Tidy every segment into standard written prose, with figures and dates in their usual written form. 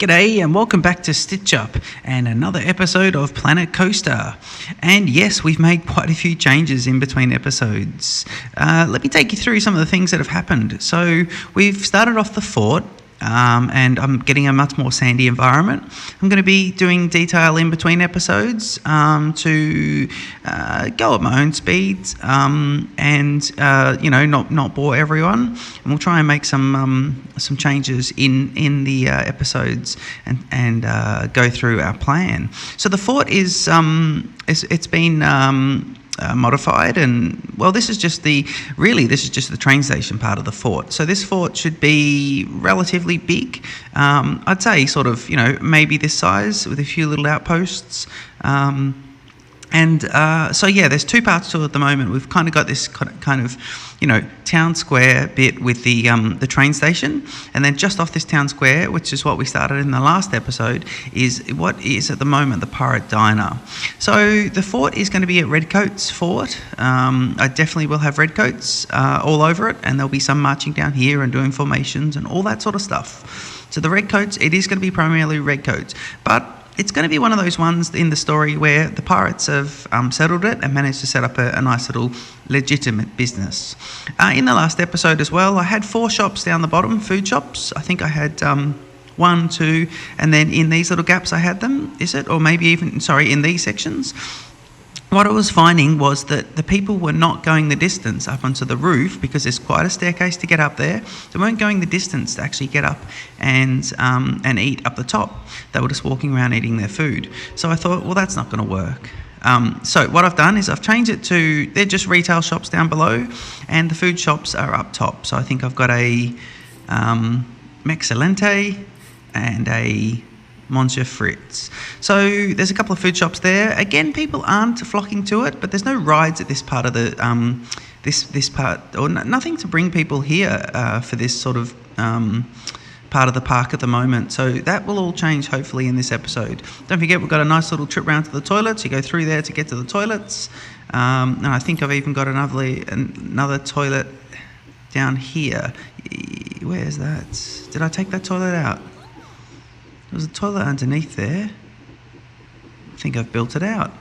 G'day and welcome back to Stitch Up and another episode of Planet Coaster. And yes, we've made quite a few changes in between episodes. Let me take you through some of the things that have happened. So we've started off the fort. And I'm getting a much more sandy environment. I'm going to be doing detail in between episodes to go at my own speed and not bore everyone. And we'll try and make some changes in the episodes and go through our plan. So the fort is it's been modified, and well, this is just the train station part of the fort. So this fort should be relatively big. I'd say sort of maybe this size with a few little outposts. So there's two parts to it at the moment. We've kind of got this kind of town square bit with the train station, and then just off this town square, which is what we started in the last episode, is what is at the moment the Pirate Diner. So the fort is going to be at Redcoats Fort. I definitely will have Redcoats all over it, and there'll be some marching down here and doing formations and all that sort of stuff. So the Redcoats, it is going to be primarily Redcoats, but it's going to be one of those ones in the story where the pirates have settled it and managed to set up a nice little legitimate business. In the last episode as well, I had 4 shops down the bottom, food shops. I think I had 1, 2, and then in these little gaps I had them, in these sections. What I was finding was that the people were not going the distance up onto the roof because there's quite a staircase to get up there. They weren't going the distance to actually get up and eat up the top. They were just walking around eating their food. So I thought, well, that's not going to work. So what I've done is I've changed it to, they're just retail shops down below and the food shops are up top. So I think I've got a Mexcellente and a Monsieur Fritz. So there's a couple of food shops there. Again, people aren't flocking to it, but there's no rides at this part of the this part, or nothing to bring people here for this sort of part of the park at the moment. So that will all change hopefully in this episode. Don't forget, we've got a nice little trip round to the toilets. You go through there to get to the toilets, and I think I've even got another toilet down here. Where's that? Did I take that toilet out? There's a toilet underneath there. I think I've built it out.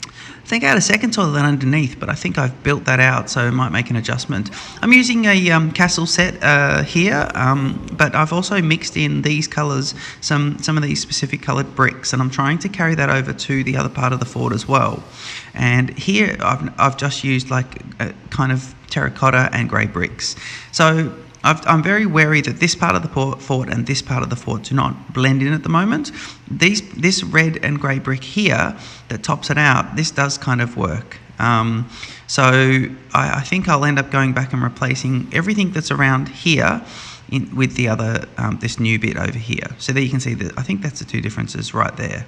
I think I had a second toilet underneath, but I think I've built that out, so I might make an adjustment. I'm using a castle set here, but I've also mixed in these colours, some of these specific coloured bricks, and I'm trying to carry that over to the other part of the fort as well. And here I've just used like a kind of terracotta and grey bricks. So I'm very wary that this part of the fort and this part of the fort do not blend in at the moment. This red and grey brick here that tops it out, this does kind of work. So I think I'll end up going back and replacing everything that's around here with the other, this new bit over here. So there you can see that, I think that's the two differences right there.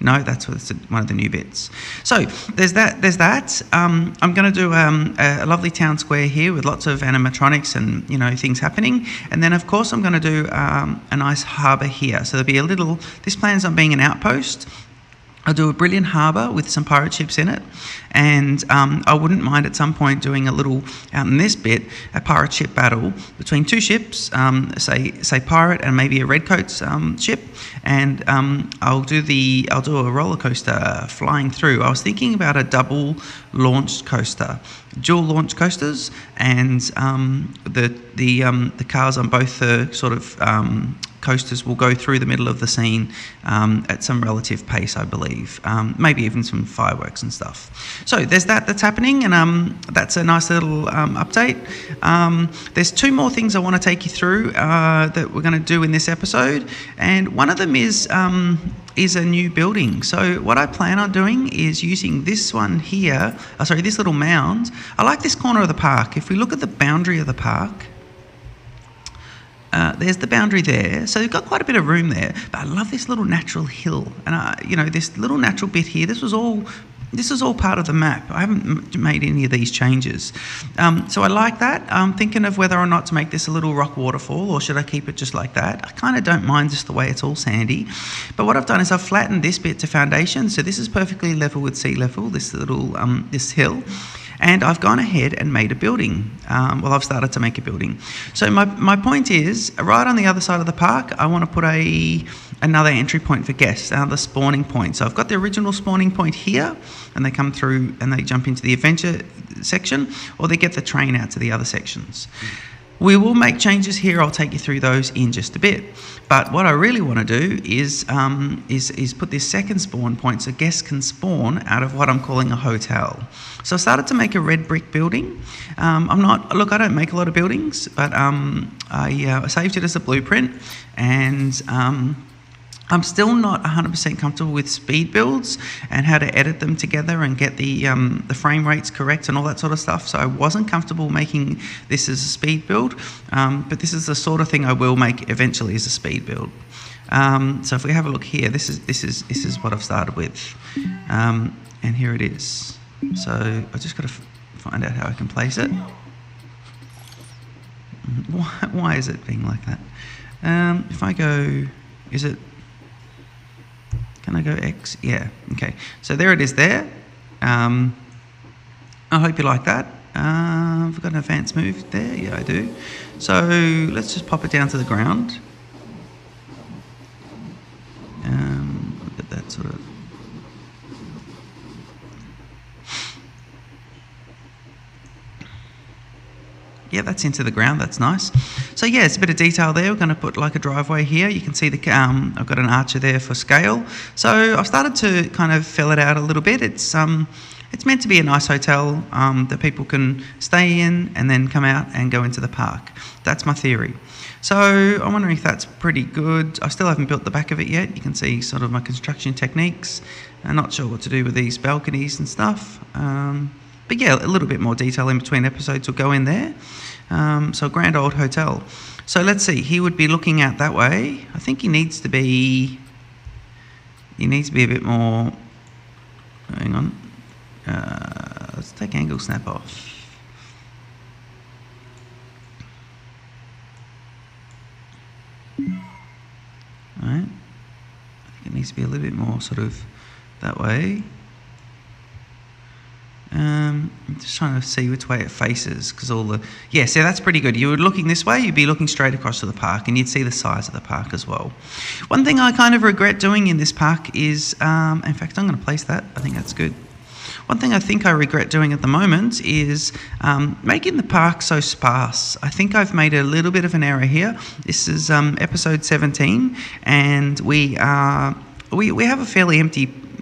No, that's one of the new bits. So there's that. I'm going to do a lovely town square here with lots of animatronics and things happening. And then of course I'm going to do a nice harbour here. So there'll be this plans on being an outpost. I'll do a brilliant harbour with some pirate ships in it, and I wouldn't mind at some point doing a little, out in this bit, a pirate ship battle between 2 ships, say pirate and maybe a Redcoats ship, and I'll do a roller coaster flying through. I was thinking about a double launched coaster, dual launch coasters, and the cars on both the sort of coasters will go through the middle of the scene at some relative pace, I believe. Maybe even some fireworks and stuff. So there's that's happening, and that's a nice little update. There's 2 more things I want to take you through that we're going to do in this episode, and one of them is a new building. So what I plan on doing is using this one here, this little mound. I like this corner of the park. If we look at the boundary of the park, there's the boundary there, so you've got quite a bit of room there. But I love this little natural hill, and this little natural bit here. This is all part of the map. I haven't made any of these changes, so I like that. I'm thinking of whether or not to make this a little rock waterfall, or should I keep it just like that. I kind of don't mind just the way it's all sandy, but what I've done is I've flattened this bit to foundation, so this is perfectly level with sea level. This little this hill. And I've gone ahead and made a building. I've started to make a building. So my point is, right on the other side of the park, I want to put another entry point for guests, another spawning point. So I've got the original spawning point here, and they come through and they jump into the adventure section, or they get the train out to the other sections. We will make changes here. I'll take you through those in just a bit. But what I really want to do is put this second spawn point so guests can spawn out of what I'm calling a hotel. So I started to make a red brick building. I don't make a lot of buildings, but I saved it as a blueprint, and I'm still not 100% comfortable with speed builds and how to edit them together and get the frame rates correct and all that sort of stuff. So I wasn't comfortable making this as a speed build, but this is the sort of thing I will make eventually as a speed build. So if we have a look here, this is what I've started with, and here it is. So I just got to find out how I can place it. Why is it being like that? If I go, can I go X? Yeah, okay. So there it is there. I hope you like that. Have I got an advanced move there? Yeah, I do. So let's just pop it down to the ground. Look at that sort of. Yeah, that's into the ground. That's nice. So yeah, it's a bit of detail there. We're going to put like a driveway here. You can see I've got an archer there for scale. So I've started to kind of fill it out a little bit. It's meant to be a nice hotel that people can stay in and then come out and go into the park. That's my theory. So I'm wondering if that's pretty good. I still haven't built the back of it yet. You can see sort of my construction techniques. I'm not sure what to do with these balconies and stuff. But yeah, a little bit more detail in between episodes will go in there. So Grand Old Hotel. So let's see, he would be looking out that way. I think he needs to be a bit more, hang on. Let's take angle snap off. All right. I think it needs to be a little bit more sort of that way. I'm just trying to see which way it faces, because so that's pretty good. You were looking this way, you'd be looking straight across to the park, and you'd see the size of the park as well. One thing I kind of regret doing in this park is, in fact, I'm going to place that. I think that's good. One thing I think I regret doing at the moment is making the park so sparse. I think I've made a little bit of an error here. This is episode 17, and we have a fairly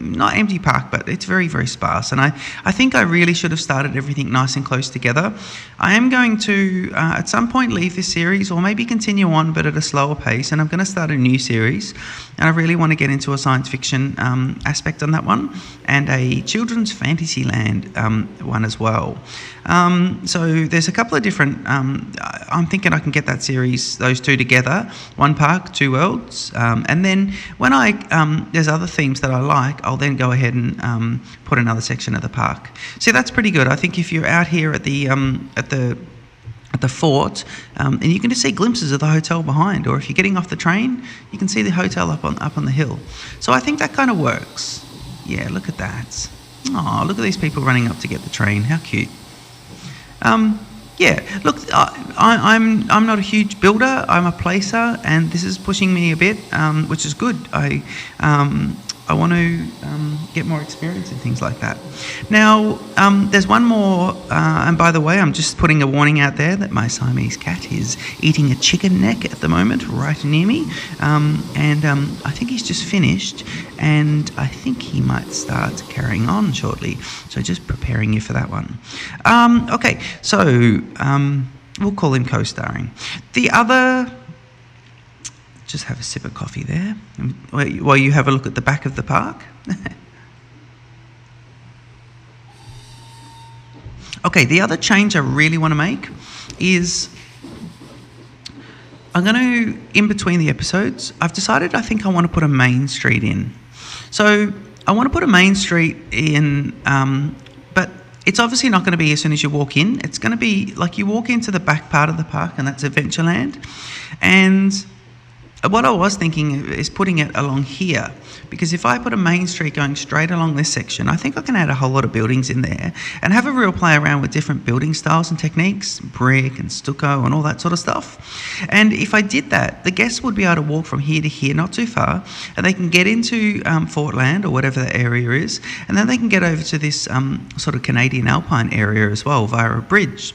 not empty park, but it's very, very sparse. And I think I really should have started everything nice and close together. I am going to, at some point, leave this series or maybe continue on, but at a slower pace. And I'm going to start a new series. And I really want to get into a science fiction aspect on that one, and a children's Fantasyland one as well. So there's a couple of different, I'm thinking I can get that series, those two together, one park, two worlds. And then when there's other themes that I like, I'll then go ahead and put another section of the park. See, that's pretty good. I think if you're out here at the fort, and you can just see glimpses of the hotel behind, or if you're getting off the train, you can see the hotel up on the hill. So I think that kind of works. Yeah, look at that. Oh, look at these people running up to get the train. How cute. Yeah, look, I'm not a huge builder. I'm a placer, and this is pushing me a bit, which is good. I want to get more experience in things like that. Now, there's one more, and by the way, I'm just putting a warning out there that my Siamese cat is eating a chicken neck at the moment, right near me, and I think he's just finished, and I think he might start carrying on shortly, so just preparing you for that one. Okay, so we'll call him co-starring. The other... Just have a sip of coffee there while you have a look at the back of the park. Okay, the other change I really want to make is I'm going to, in between the episodes, I've decided I think I want to put a main street in. So I want to put a main street in, but it's obviously not going to be as soon as you walk in. It's going to be like you walk into the back part of the park, and that's Adventureland. And What I was thinking is putting it along here, because if I put a main street going straight along this section, I think I can add a whole lot of buildings in there and have a real play around with different building styles and techniques, brick and stucco and all that sort of stuff. And if I did that, the guests would be able to walk from here to here, not too far, and they can get into Fortland or whatever the area is, and then they can get over to this sort of Canadian Alpine area as well via a bridge.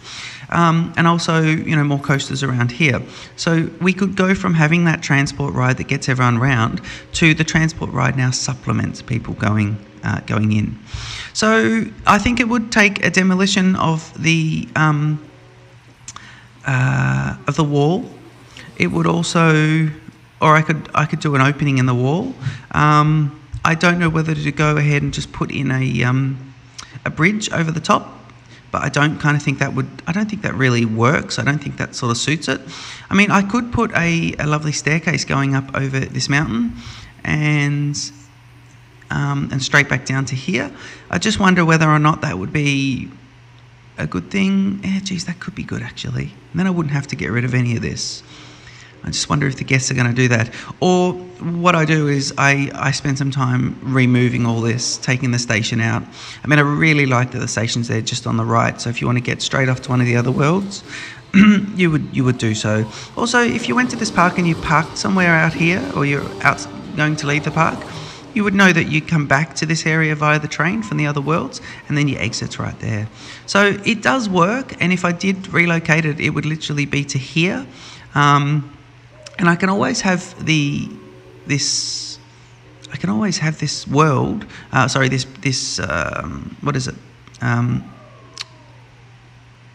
And also, more coasters around here. So we could go from having that transport ride that gets everyone round to the transport ride now supplements people going in. So I think it would take a demolition of the wall. It would also, or I could do an opening in the wall. I don't know whether to go ahead and just put in a bridge over the top. But I don't think that really works. I don't think that sort of suits it. I mean, I could put a lovely staircase going up over this mountain and straight back down to here. I just wonder whether or not that would be a good thing. Yeah, geez, that could be good actually. And then I wouldn't have to get rid of any of this. I just wonder if the guests are going to do that. Or what I do is I spend some time removing all this, taking the station out. I mean, I really like that the station's there just on the right. So if you want to get straight off to one of the other worlds, you would do so. Also, if you went to this park and you parked somewhere out here, or you're out going to leave the park, you would know that you come back to this area via the train from the other worlds, and then your exit's right there. So it does work, and if I did relocate it, it would literally be to here. And I can always have this world. What is it?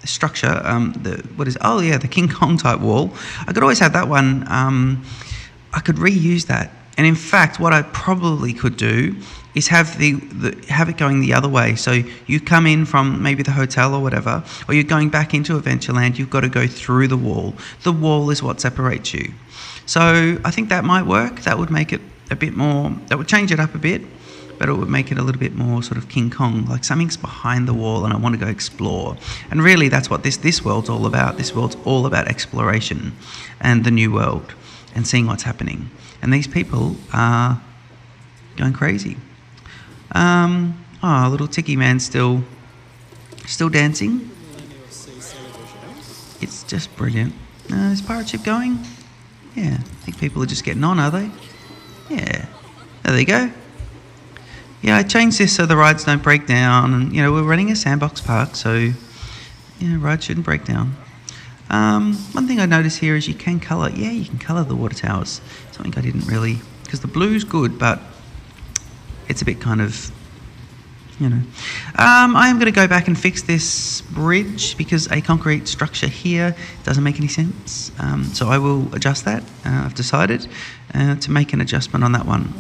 Structure. The King Kong type wall. I could always have that one. I could reuse that. And in fact, what I probably could do is have it going the other way. So you come in from maybe the hotel or whatever, or you're going back into Adventureland, you've got to go through the wall. The wall is what separates you. So I think that might work. That would make it a bit more, that would change it up a bit, but it would make it a little bit more sort of King Kong, like something's behind the wall and I want to go explore. And really that's what this world's all about. This world's all about exploration and the new world and seeing what's happening. And these people are going crazy. Little Tiki Man's still dancing. It's just brilliant. Is Pirate Ship going? Yeah, I think people are just getting on, are they? Yeah. There they go. Yeah, I changed this so the rides don't break down. And, we're running a sandbox park, so, rides shouldn't break down. One thing I noticed here is you can colour. Yeah, you can colour the water towers. Something I didn't really... Because the blue's good, but it's a bit kind of... I am going to go back and fix this bridge because a concrete structure here doesn't make any sense. So I will adjust that. I've decided to make an adjustment on that one.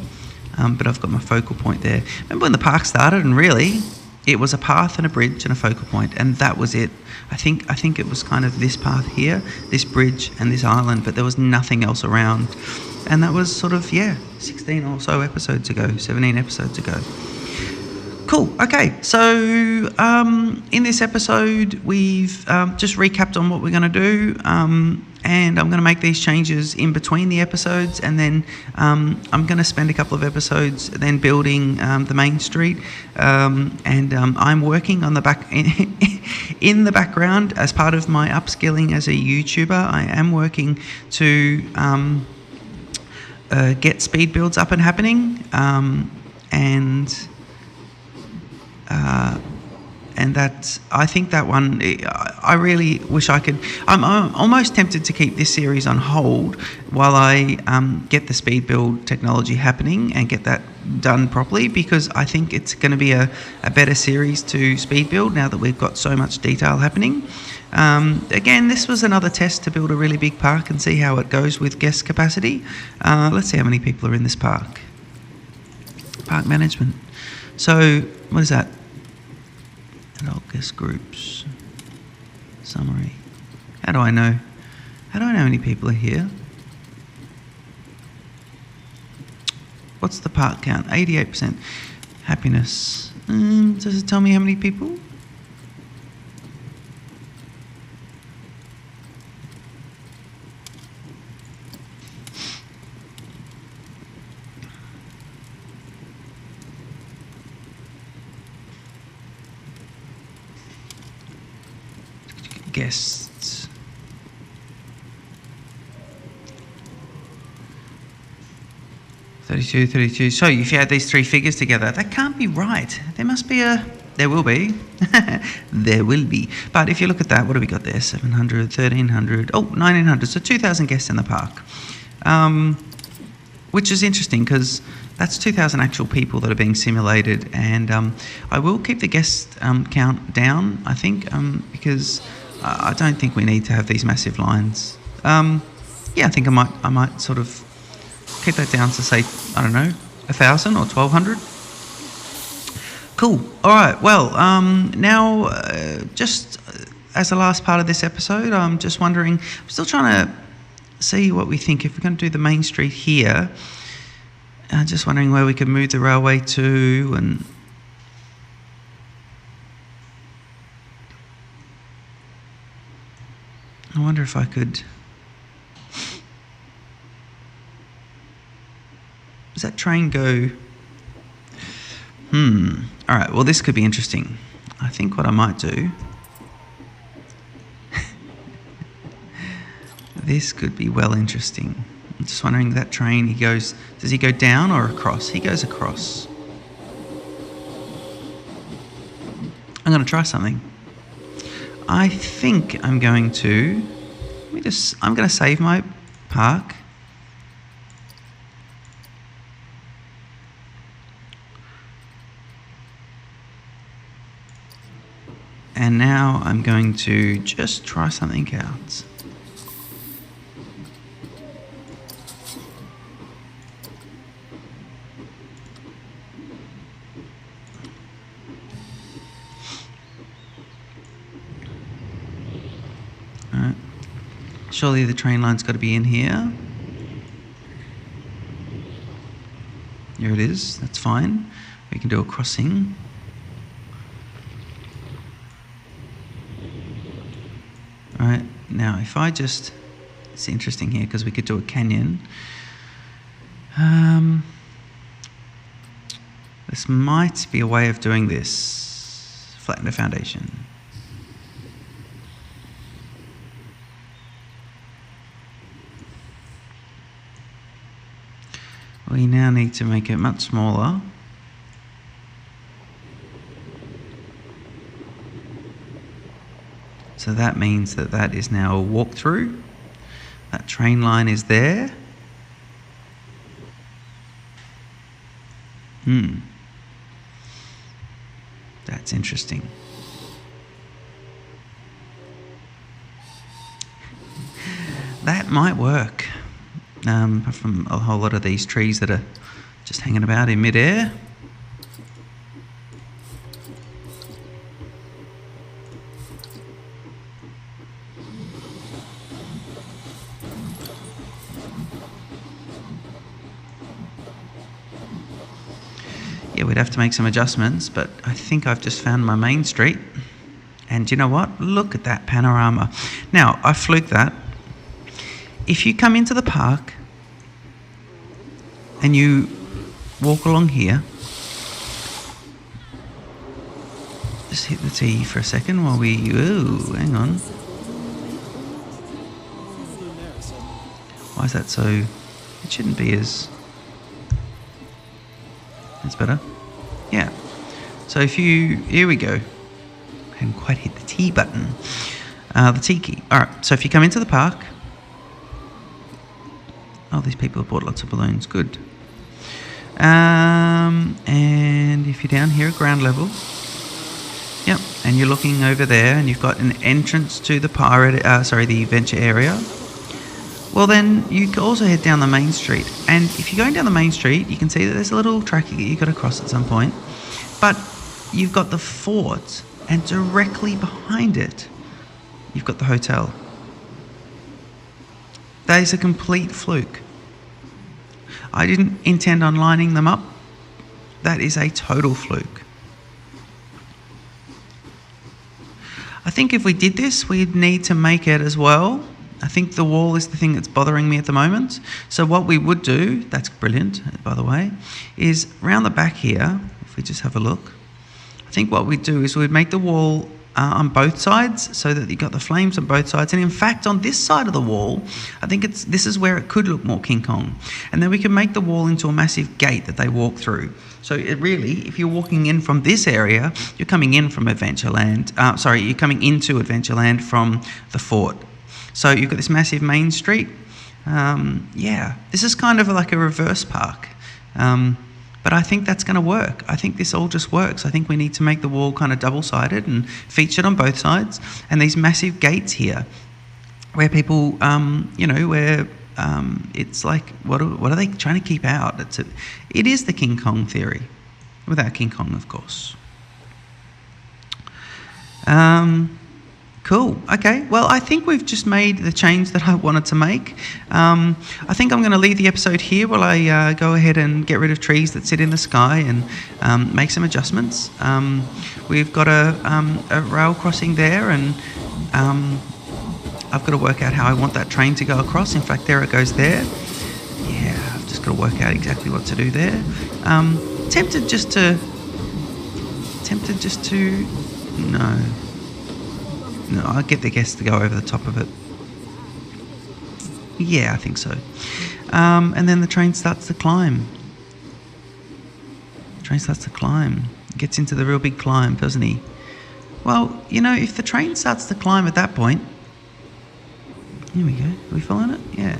But I've got my focal point there. Remember when the park started and really it was a path and a bridge and a focal point, and that was it. I think it was kind of this path here, this bridge and this island, but there was nothing else around. And that was sort of, 16 or so episodes ago, 17 episodes ago. Cool. Okay, so in this episode, we've just recapped on what we're going to do, and I'm going to make these changes in between the episodes, and then I'm going to spend a couple of episodes then building the main street, and I'm working on the back in the background as part of my upskilling as a YouTuber. I am working to get speed builds up and happening, and that I think that one, I really wish I could. I'm almost tempted to keep this series on hold while I get the speed build technology happening and get that done properly, because I think it's going to be a better series to speed build now that we've got so much detail happening. Again, this was another test to build a really big park and see how it goes with guest capacity. Let's see how many people are in this park. Park management. So what is that? Adult guest groups. Summary. How do I know? How do I know how many people are here? What's the park count? 88%. Happiness. Does it tell me how many people? guests. $32. So if you add these three figures together, that can't be right. There must be a... There will be. There will be. But if you look at that, what do we got there? 700, 1,300, 1,900. So 2,000 guests in the park. Which is interesting because that's 2,000 actual people that are being simulated. And I will keep the guest count down, I think, because I don't think we need to have these massive lines. Yeah, I think I might sort of keep that down to, say, I don't know, 1,000 or 1,200. Cool. All right. Well, now just as the last part of this episode, I'm just wondering, I'm still trying to see what we think. If we're going to do the main street here, just wondering where we could move the railway to, and I wonder if I could... Does that train go... All right, well, this could be interesting. I think what I might do... This could be well interesting. I'm just wondering, that train, he goes... Does he go down or across? He goes across. I'm going to try something. I think I'm going to... I'm going to save my park. And now I'm going to just try something out. Alright. Surely the train line's got to be in here. Here it is, that's fine. We can do a crossing. Alright, now if I just... It's interesting here because we could do a canyon. This might be a way of doing this. Flatten the foundation. We now need to make it much smaller. So that means that that is now a walk-through. That train line is there. That's interesting. That might work. From a whole lot of these trees that are just hanging about in midair. Yeah, we'd have to make some adjustments, but I think I've just found my main street. And you know what? Look at that panorama. Now, I fluked that. If you come into the park and you walk along here, just hit the T for a second while we... Ooh, hang on. Why is that so... It shouldn't be as... That's better. Yeah. So if you... Here we go. I haven't quite hit the T button. The T key. Alright, so if you come into the park... Oh, these people have bought lots of balloons. Good. And if you're down here at ground level... Yep, and you're looking over there and you've got an entrance to the the adventure area. Well, then you can also head down the main street. And if you're going down the main street, you can see that there's a little track that you've got to cross at some point. But you've got the fort, and directly behind it, you've got the hotel. That is a complete fluke. I didn't intend on lining them up. That is a total fluke. I think if we did this, we'd need to make it as well. I think the wall is the thing that's bothering me at the moment. So what we would do, that's brilliant, by the way, is round the back here, if we just have a look, I think what we'd do is we'd make the wall on both sides, so that you've got the flames on both sides. And in fact, on this side of the wall, I think this is where it could look more King Kong. And then we can make the wall into a massive gate that they walk through. So it really, if you're walking in from this area, you're coming in from Adventureland. You're coming into Adventureland from the fort. So you've got this massive main street. This is kind of like a reverse park. But I think that's going to work. I think this all just works. I think we need to make the wall kind of double-sided and featured on both sides. And these massive gates here, where people, it's like, what are they trying to keep out? It is the King Kong theory, without King Kong, of course. Cool. Okay. Well, I think we've just made the change that I wanted to make. I think I'm going to leave the episode here while I go ahead and get rid of trees that sit in the sky and make some adjustments. We've got a rail crossing there, and I've got to work out how I want that train to go across. In fact, there it goes there. Yeah, I've just got to work out exactly what to do there. Tempted just to. No, I'll get the guests to go over the top of it. Yeah, I think so. And then the train starts to climb. Gets into the real big climb, doesn't he? Well, if the train starts to climb at that point... Here we go. Are we following it? Yeah.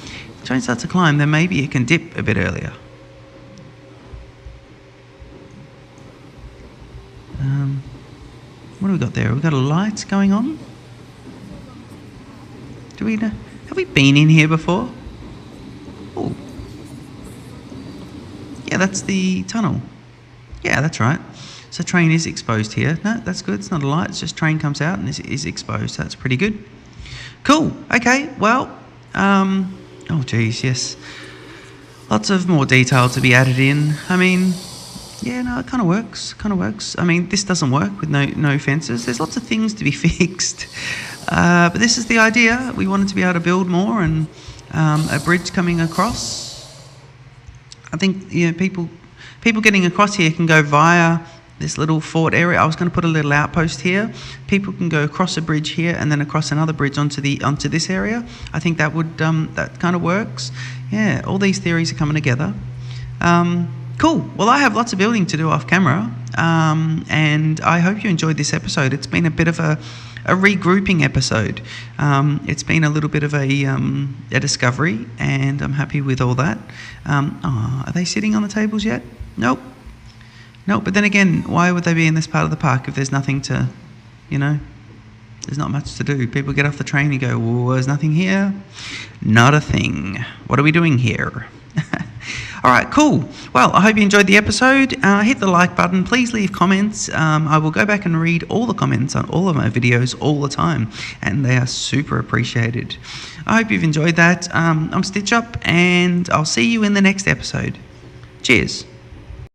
If the train starts to climb, then maybe it can dip a bit earlier. What have we got there? We've got a light going on. Have we been in here before? Oh. Yeah, that's the tunnel. Yeah, that's right. So train is exposed here. No, that's good. It's not a light. It's just train comes out and is exposed. That's pretty good. Cool. Okay. Well, oh geez, yes. Lots of more detail to be added in. I mean, yeah, no, it kind of works. I mean, this doesn't work with no fences. There's lots of things to be fixed. But this is the idea. We wanted to be able to build more, and a bridge coming across. I think people getting across here can go via this little fort area. I was going to put a little outpost here. People can go across a bridge here and then across another bridge onto this area. I think that would that kind of works. Yeah, all these theories are coming together. Cool. Well, I have lots of building to do off camera, and I hope you enjoyed this episode. It's been a bit of a regrouping episode. It's been a little bit of a discovery, and I'm happy with all that. Are they sitting on the tables yet? Nope. But then again, why would they be in this part of the park if there's nothing to, there's not much to do? People get off the train and go, "Whoa, there's nothing here." Not a thing. What are we doing here? All right, cool. Well, I hope you enjoyed the episode. Hit the like button. Please leave comments. I will go back and read all the comments on all of my videos all the time, and they are super appreciated. I hope you've enjoyed that. I'm Stitch Up, and I'll see you in the next episode. Cheers.